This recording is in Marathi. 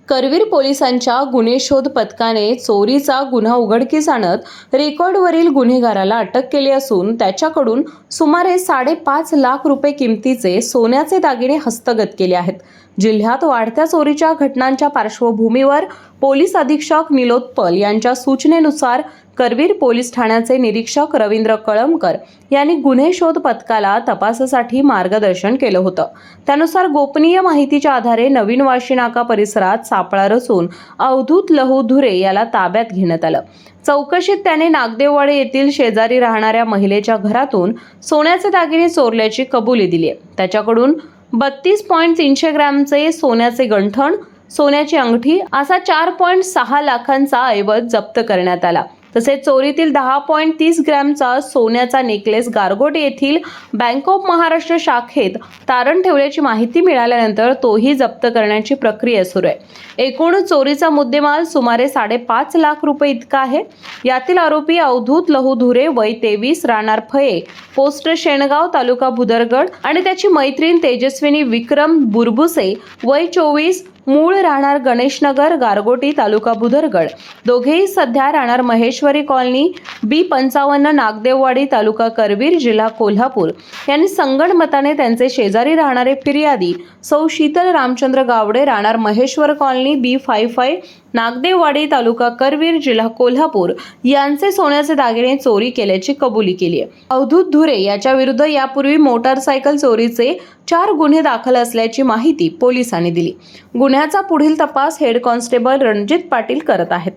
करवीर पोलिसांच्या गुन्हे शोध पथकाने चोरीचा गुन्हा उघडकीस आणत रेकॉर्डवरील गुन्हेगाराला अटक केली असून त्याच्याकडून सुमारे 5.5 लाख रुपये किमतीचे सोन्याचे दागिने हस्तगत केले आहेत. जिल्ह्यात वाढत्या चोरीच्या घटनांच्या पार्श्वभूमीवर पोलीस अधीक्षक निलोत्पल यांच्या सूचनेनुसार करवीर पोलीस ठाण्याचे निरीक्षक रवींद्र कळमकर यांनी गुन्हे शोध पथकाला तपासासाठी मार्गदर्शन केलं होतं. त्यानुसार गोपनीय माहितीच्या आधारे नवीन वाशी नाका परिसरात सापळा रचून अवधूत लहू धुरे याला ताब्यात घेण्यात आलं. चौकशीत त्याने नागदेववाडी येथील शेजारी राहणाऱ्या महिलेच्या घरातून सोन्याचे दागिने चोरल्याची कबुली दिली आहे. त्याच्याकडून 32.300 ग्रॅमचे सोन्याचे गंठण, सोन्याची अंगठी असा 4.6 लाखांचा ऐवज जप्त करण्यात आला. तसेच चोरीतील 10.30 ग्रॅमचा सोन्याचा नेकलेस गारगोट येथील बँक ऑफ महाराष्ट्र शाखेत तारण ठेवल्याची माहिती मिळाल्यानंतर तोही जप्त करण्याची प्रक्रिया सुरू आहे. एकूण चोरीचा मुद्देमाल सुमारे 5.5 लाख रुपये इतका आहे. यातील आरोपी अवधूत लहू धुरे वय 23 राहणार फये पोस्ट शेणगाव तालुका भुदरगड आणि त्याची मैत्रीण तेजस्विनी विक्रम बुरबुसे वय 24 मूळ राहणार गणेशनगर गारगोटी तालुका भुदरगड. दोघेही सध्या राहणार महेश्वरी कॉलनी B55 नागदेववाडी तालुका करवीर जिल्हा कोल्हापूर यांनी संगणमताने त्यांचे शेजारी राहणारे फिर्यादी सौ शीतल रामचंद्र गावडे राहणार महेश्वर कॉलनी B55 नागदेववाडी तालुका करवीर जिल्हा कोल्हापूर यांचे सोन्याचे दागिने चोरी केल्याची कबुली केली आहे. अवधूत धुरे याच्या विरुद्ध यापूर्वी मोटारसायकल चोरीचे 4 गुन्हे दाखल असल्याची माहिती पोलिसांनी दिली. गुन्ह्याचा पुढील तपास हेड कॉन्स्टेबल रणजित पाटील करत आहेत.